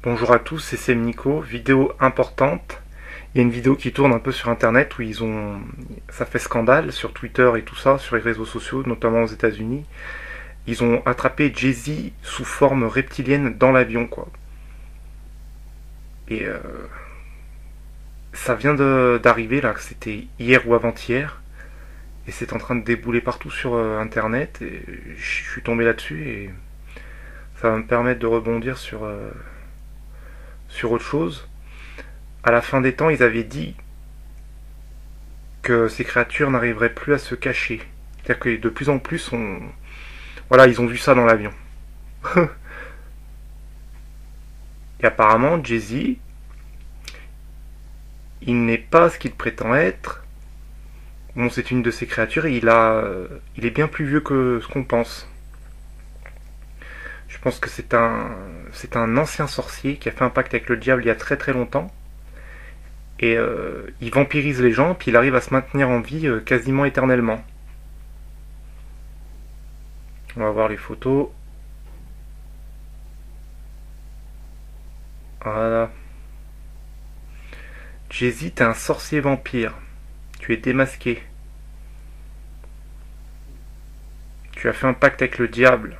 Bonjour à tous, c'est Sem Nico, vidéo importante. Il y a une vidéo qui tourne un peu sur internet où ça fait scandale sur Twitter et tout ça, sur les réseaux sociaux, notamment aux États-Unis. Ils ont attrapé Jay-Z sous forme reptilienne dans l'avion, quoi. Et ça vient d'arriver là, c'était hier ou avant-hier, et c'est en train de débouler partout sur internet. Et je suis tombé là-dessus et ça va me permettre de rebondir sur autre chose. À la fin des temps, ils avaient dit que ces créatures n'arriveraient plus à se cacher. C'est-à-dire que de plus en plus, voilà, ils ont vu ça dans l'avion. Et apparemment, Jay-Z, il n'est pas ce qu'il prétend être. Bon, c'est une de ces créatures et il est bien plus vieux que ce qu'on pense. Je pense que c'est un ancien sorcier qui a fait un pacte avec le diable il y a très très longtemps. Et il vampirise les gens, puis il arrive à se maintenir en vie quasiment éternellement. On va voir les photos. Voilà. Jay-Z, t'es un sorcier vampire. Tu es démasqué. Tu as fait un pacte avec le diable.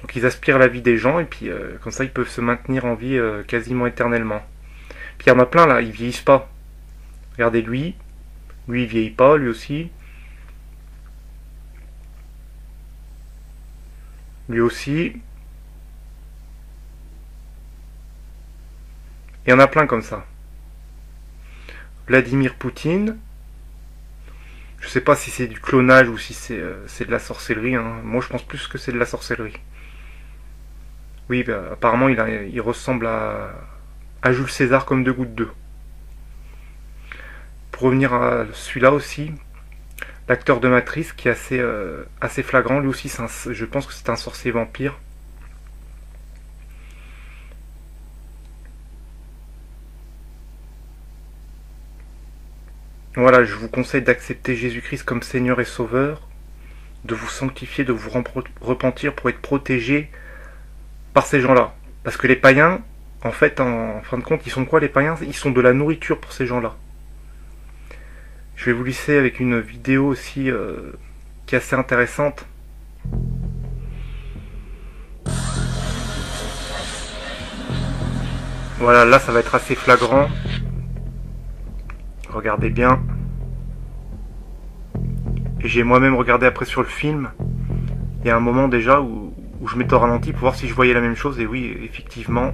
Donc ils aspirent la vie des gens et puis comme ça ils peuvent se maintenir en vie quasiment éternellement. Puis il y en a plein là, ils vieillissent pas. Regardez lui il vieillit pas, lui aussi. Lui aussi. Il y en a plein comme ça. Vladimir Poutine. Je sais pas si c'est du clonage ou si c'est de la sorcellerie. Hein. Moi je pense plus que c'est de la sorcellerie. Oui, bah, apparemment il ressemble à Jules César comme deux gouttes d'eau. Pour revenir à celui-là aussi, l'acteur de Matrice qui est assez flagrant, lui aussi je pense que c'est un sorcier vampire. Voilà, je vous conseille d'accepter Jésus-Christ comme Seigneur et Sauveur, de vous sanctifier, de vous repentir pour être protégé par ces gens-là. Parce que les païens, en fait, en fin de compte, ils sont quoi les païens? Ils sont de la nourriture pour ces gens-là. Je vais vous laisser avec une vidéo aussi qui est assez intéressante. Voilà, là ça va être assez flagrant. Regardez bien. Et j'ai moi-même regardé après sur le film. Il y a un moment déjà où je m'étais au ralenti pour voir si je voyais la même chose. Et oui, effectivement,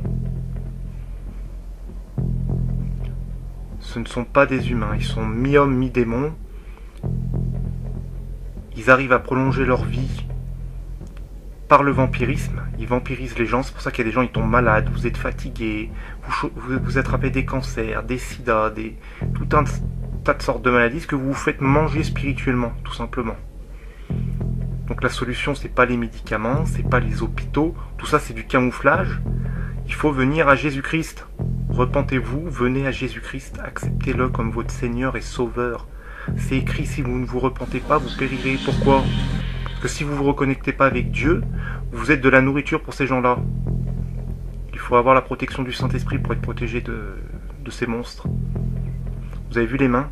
ce ne sont pas des humains. Ils sont mi-hommes, mi-démons. Ils arrivent à prolonger leur vie par le vampirisme. Ils vampirisent les gens. C'est pour ça qu'il y a des gens, ils tombent malades. Vous êtes fatigués. Vous attrapez des cancers, des sida, tout un tas de sortes de maladies que vous vous faites manger spirituellement, tout simplement. Donc la solution, c'est pas les médicaments, c'est pas les hôpitaux. Tout ça, c'est du camouflage. Il faut venir à Jésus-Christ. Repentez-vous, venez à Jésus-Christ, acceptez-le comme votre Seigneur et Sauveur. C'est écrit, si vous ne vous repentez pas, vous périrez. Pourquoi? Parce que si vous ne vous reconnectez pas avec Dieu, vous êtes de la nourriture pour ces gens-là. Il faut avoir la protection du Saint-Esprit pour être protégé de ces monstres. Vous avez vu les mains?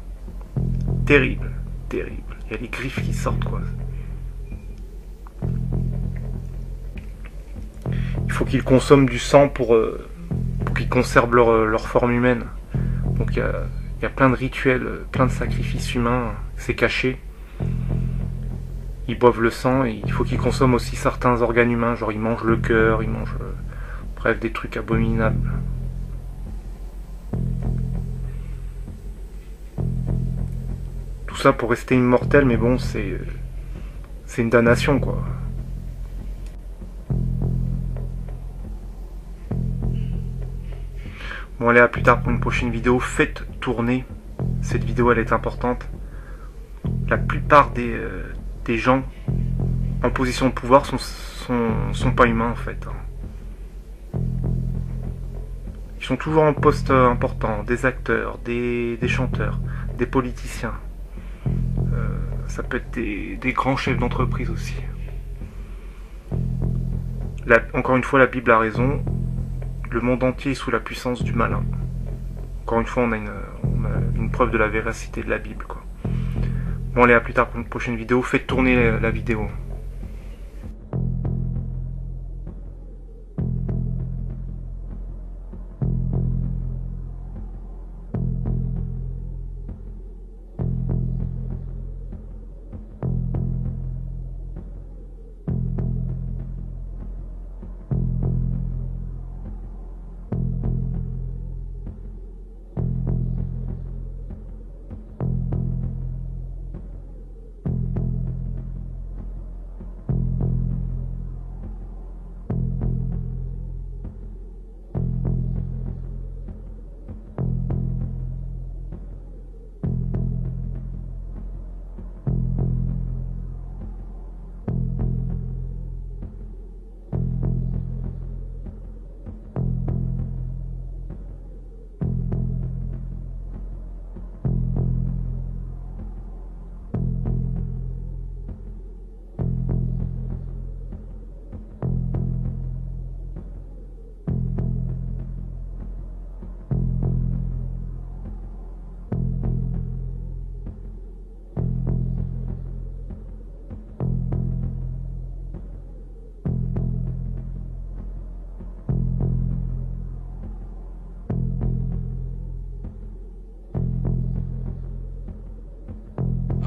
Terrible, terrible. Il y a les griffes qui sortent, quoi. Il faut qu'ils consomment du sang pour qu'ils conservent leur forme humaine. Donc il y a plein de rituels, plein de sacrifices humains, c'est caché. Ils boivent le sang et il faut qu'ils consomment aussi certains organes humains, genre ils mangent le cœur, ils mangent bref des trucs abominables. Tout ça pour rester immortel, mais bon, c'est une damnation, quoi. Bon, allez, à plus tard pour une prochaine vidéo. Faites tourner. Cette vidéo, elle est importante. La plupart des gens en position de pouvoir sont pas humains, en fait. Ils sont toujours en poste important. Des acteurs, des chanteurs, des politiciens. Ça peut être des grands chefs d'entreprise aussi. Encore une fois, la Bible a raison. Le monde entier est sous la puissance du malin. Encore une fois, on a une preuve de la véracité de la Bible, quoi. Bon, allez, à plus tard pour une prochaine vidéo. Faites tourner la vidéo.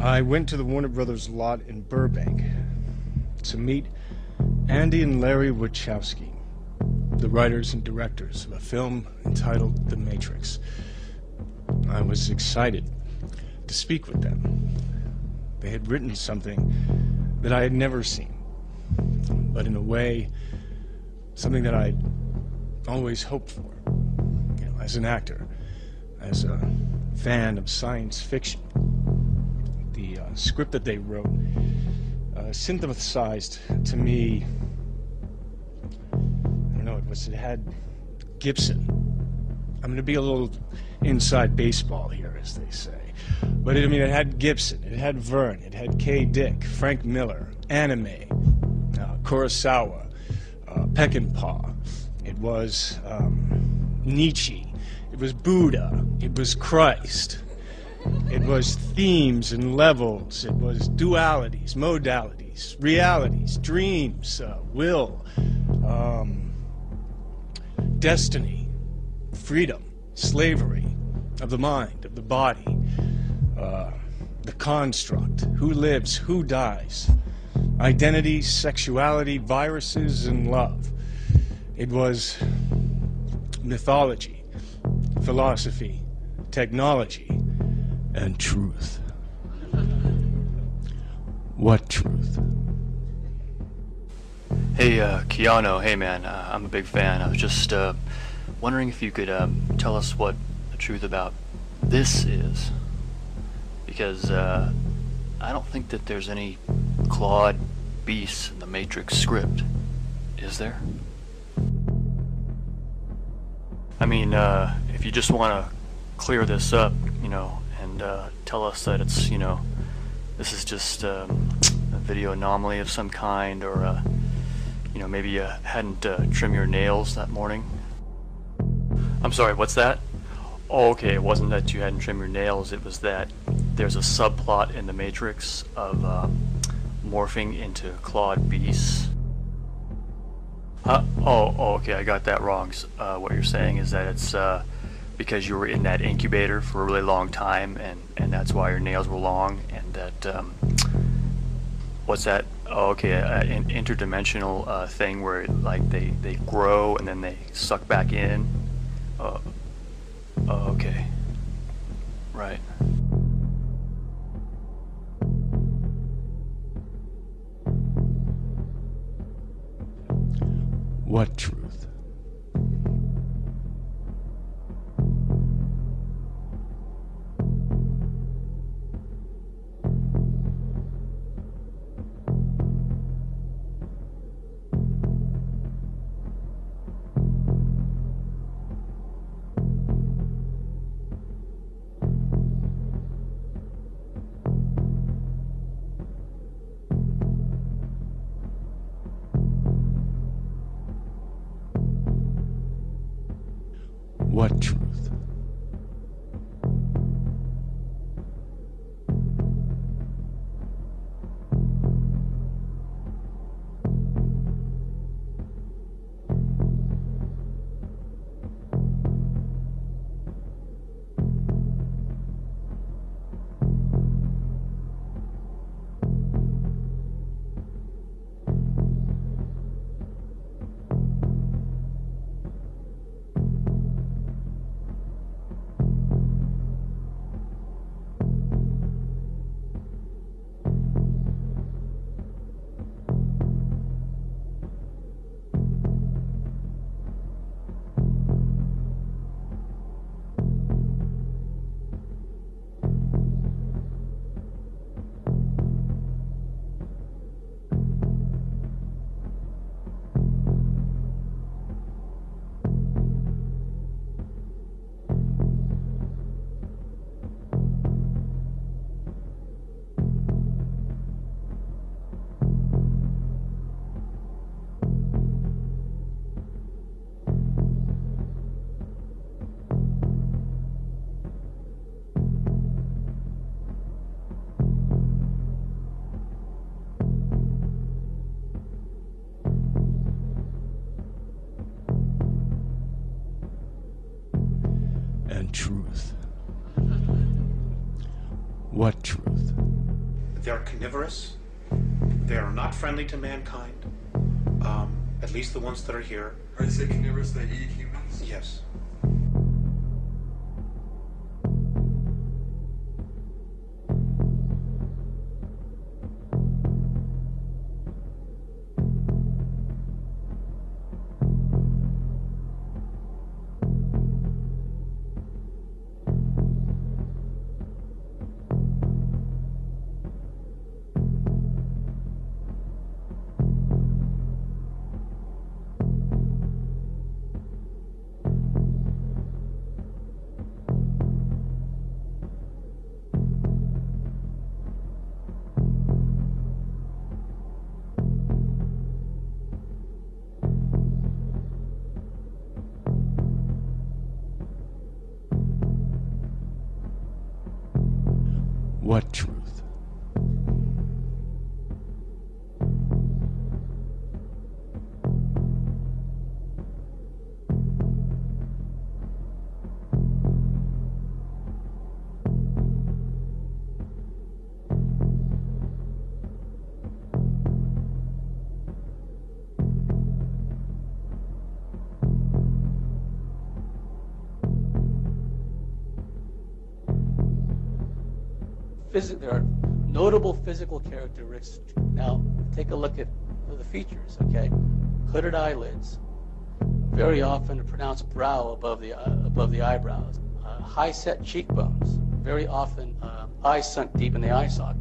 I went to the Warner Brothers lot in Burbank to meet Andy and Larry Wachowski, the writers and directors of a film entitled The Matrix. I was excited to speak with them. They had written something that I had never seen, but in a way, something that I'd always hoped for, as an actor, as a fan of science fiction. The script that they wrote synthesized to me, I don't know, it had Gibson. I'm going to be a little inside baseball here, as they say. But it had Gibson, it had Verne, it had K. Dick, Frank Miller, anime, Kurosawa, Peckinpah. It was Nietzsche. It was Buddha. It was Christ. It was themes and levels. It was dualities, modalities, realities, dreams, will, destiny, freedom, slavery of the mind, of the body, the construct, who lives, who dies, identity, sexuality, viruses, and love. It was mythology, philosophy, technology, and truth. What truth? Hey, Keanu, hey man, I'm a big fan. I was just wondering if you could tell us what the truth about this is. Because I don't think that there's any Claude beasts in the Matrix script, is there? I mean, if you just want to clear this up, and tell us that it's, this is just a video anomaly of some kind, or maybe you hadn't trimmed your nails that morning. I'm sorry, what's that? Oh, okay, it wasn't that you hadn't trimmed your nails, it was that there's a subplot in the Matrix of morphing into Claude beasts. Oh, okay, I got that wrong. What you're saying is that it's because you were in that incubator for a really long time, and that's why your nails were long, and that, what's that? Oh, okay, an interdimensional thing where, like, they grow and then they suck back in. Oh, okay. Right. What truth? What truth? And truth. What truth? They're carnivorous. They are not friendly to mankind. At least the ones that are here. Are they carnivorous? They eat humans? Yes. What truth? There are notable physical characteristics. Now, take a look at the features, okay? Hooded eyelids, very often a pronounced brow above the eyebrows, high-set cheekbones, very often eyes sunk deep in the eye socket.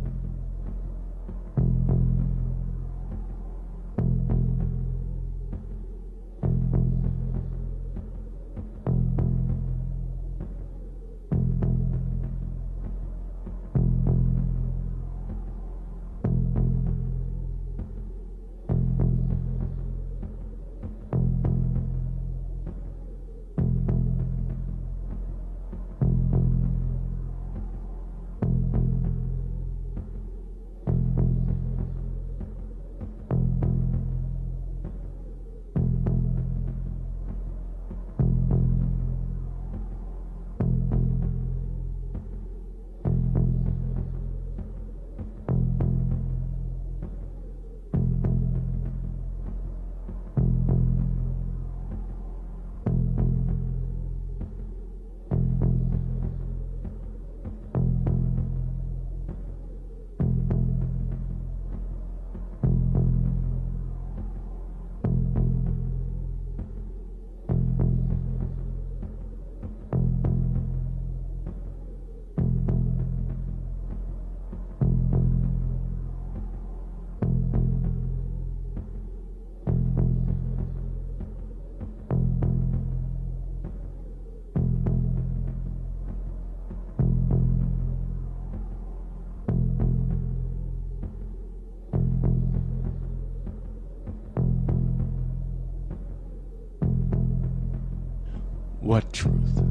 What truth?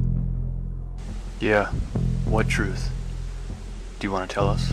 Yeah, what truth? Do you want to tell us?